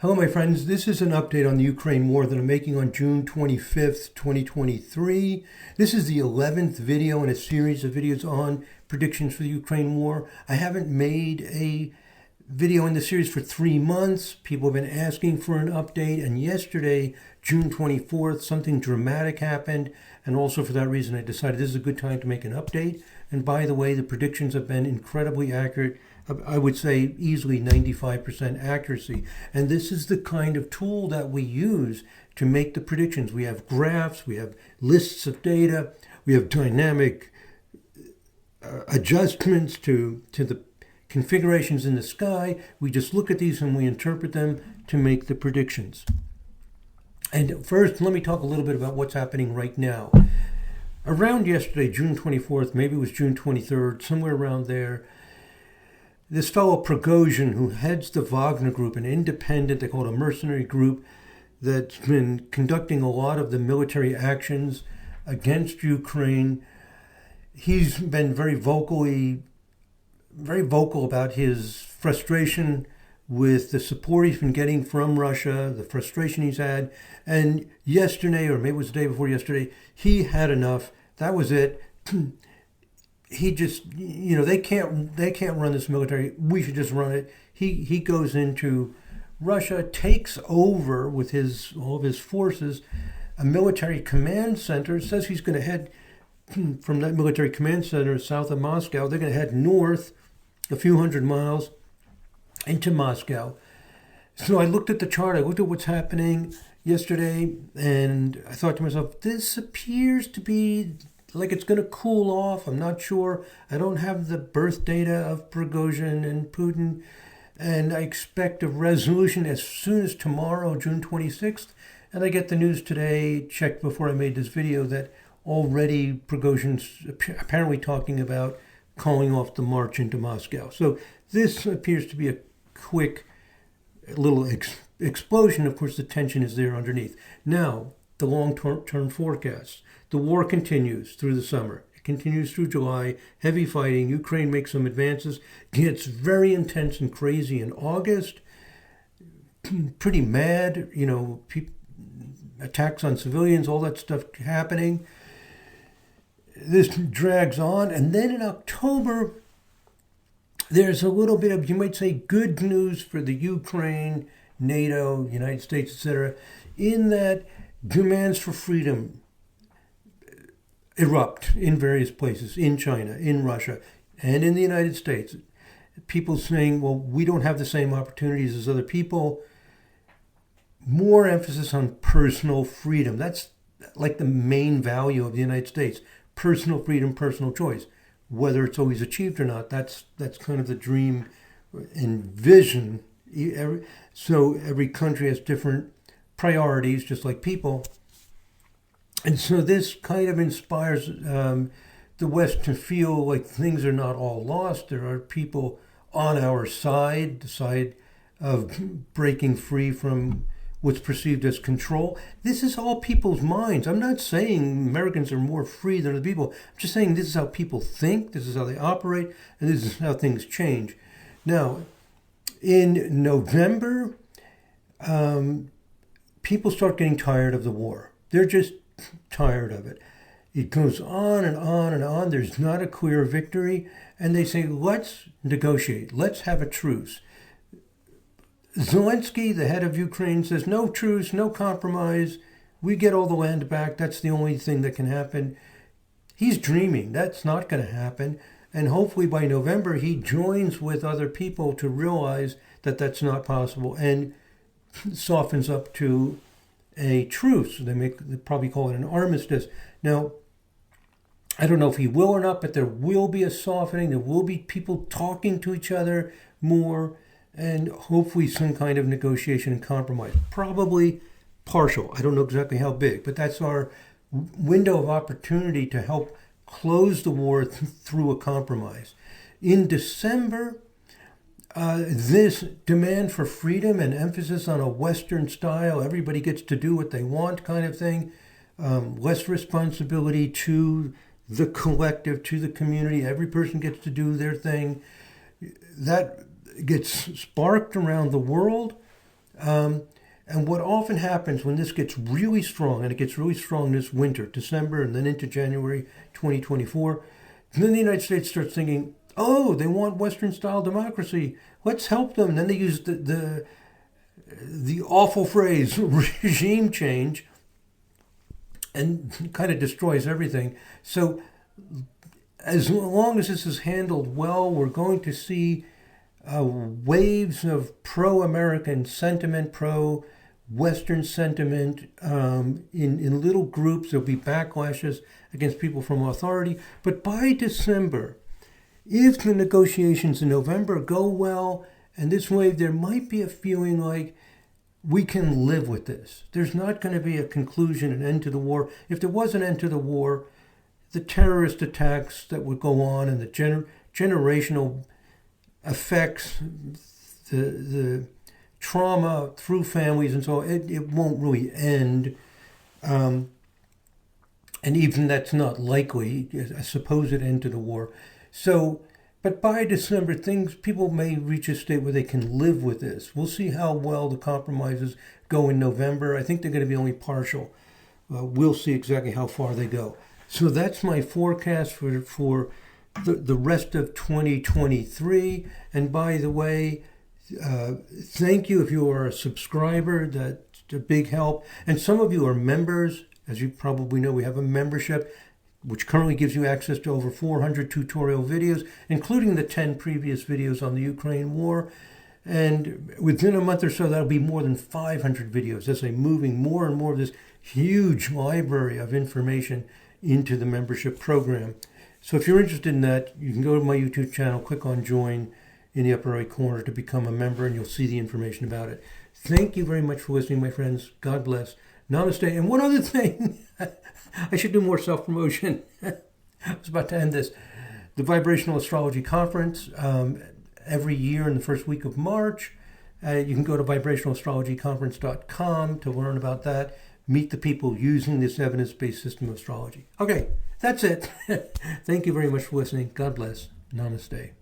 Hello, my friends. This is an update on the Ukraine war that I'm making on June 25th, 2023. This is the 11th video in a series of videos on predictions for the Ukraine war. I haven't made a video in the series for 3 months. People have been asking for an update, and yesterday, June 24th, something dramatic happened, and also for that reason I decided this is a good time to make an update. And by the way, the predictions have been incredibly accurate. I would say easily 95% accuracy. And this is the kind of tool that we use to make the predictions. We have graphs, we have lists of data, we have dynamic adjustments to the configurations in the sky. We just look at these and we interpret them to make the predictions. And first, let me talk a little bit about what's happening right now. Around yesterday, June 24th, maybe it was June 23rd, somewhere around there, this fellow Prigozhin, who heads the Wagner Group, an independent, they call it a mercenary group, that's been conducting a lot of the military actions against Ukraine, he's been very vocal about his frustration with the support he's been getting from Russia, the frustration he's had. And yesterday, or maybe it was the day before yesterday, he had enough. That was it. He just, they can't run this military. We should just run it. He goes into Russia, takes over with all of his forces a military command center. Says he's going to head from that military command center south of Moscow. They're going to head north a few hundred miles into Moscow. So I looked at the chart. I looked at what's happening yesterday, and I thought to myself, this appears to be like it's going to cool off. I'm not sure. I don't have the birth data of Prigozhin and Putin, and I expect a resolution as soon as tomorrow, June 26th. And I get the news today, checked before I made this video, that already Prigozhin's apparently talking about calling off the march into Moscow. So this appears to be a quick little explosion. Of course, the tension is there underneath. Now, the long-term forecasts. The war continues through the summer. It continues through July. Heavy fighting. Ukraine makes some advances. Gets very intense and crazy in August. Pretty mad, attacks on civilians, all that stuff happening. This drags on. And then in October, there's a little bit of, you might say, good news for the Ukraine, NATO, United States, etc., in that demands for freedom erupt in various places, in China, in Russia, and in the United States. People saying, well, we don't have the same opportunities as other people. More emphasis on personal freedom. That's like the main value of the United States. Personal freedom, personal choice. Whether it's always achieved or not, that's kind of the dream and vision. So every country has different priorities, just like people. And so this kind of inspires the West to feel like things are not all lost. There are people on our side, the side of breaking free from what's perceived as control. This is all people's minds. I'm not saying Americans are more free than other people. I'm just saying this is how people think, this is how they operate, and this is how things change. Now, in November, people start getting tired of the war. They're just tired of it. It goes on and on and on. There's not a clear victory. And they say, let's negotiate. Let's have a truce. Zelensky, the head of Ukraine, says no truce, no compromise. We get all the land back. That's the only thing that can happen. He's dreaming. That's not going to happen. And hopefully by November, he joins with other people to realize that that's not possible and softens up to a truce. They probably call it an armistice. Now, I don't know if he will or not, but there will be a softening. There will be people talking to each other more, and hopefully some kind of negotiation and compromise. Probably partial. I don't know exactly how big, but that's our window of opportunity to help close the war through a compromise. In December, this demand for freedom and emphasis on a Western style, everybody gets to do what they want kind of thing, less responsibility to the collective, to the community, every person gets to do their thing. That gets sparked around the world. And what often happens when this gets really strong, and it gets really strong this winter, December, and then into January 2024, then the United States starts thinking, oh, they want Western-style democracy. Let's help them. Then they use the awful phrase regime change, and kind of destroys everything. So as long as this is handled well, we're going to see waves of pro-American sentiment, pro-Western sentiment in little groups. There'll be backlashes against people from authority. But by December, if the negotiations in November go well, and this wave, there might be a feeling like we can live with this. There's not going to be a conclusion, an end to the war. If there was an end to the war, the terrorist attacks that would go on and the generational effects, the trauma through families and so on, it won't really end. And even that's not likely, a supposed end to the war. So, but by December, people may reach a state where they can live with this. We'll see how well the compromises go in November. I think they're going to be only partial. We'll see exactly how far they go. So that's my forecast for the rest of 2023. And by the way, thank you if you are a subscriber. That's a big help. And some of you are members. As you probably know, we have a membership which currently gives you access to over 400 tutorial videos, including the 10 previous videos on the Ukraine war. And within a month or so, that'll be more than 500 videos as I'm moving more and more of this huge library of information into the membership program. So if you're interested in that, you can go to my YouTube channel, click on join in the upper right corner to become a member, and you'll see the information about it. Thank you very much for listening, my friends. God bless. Namaste. And one other thing, I should do more self-promotion. I was about to end this. The Vibrational Astrology Conference, every year in the first week of March. You can go to vibrationalastrologyconference.com to learn about that. Meet the people using this evidence-based system of astrology. Okay, that's it. Thank you very much for listening. God bless. Namaste.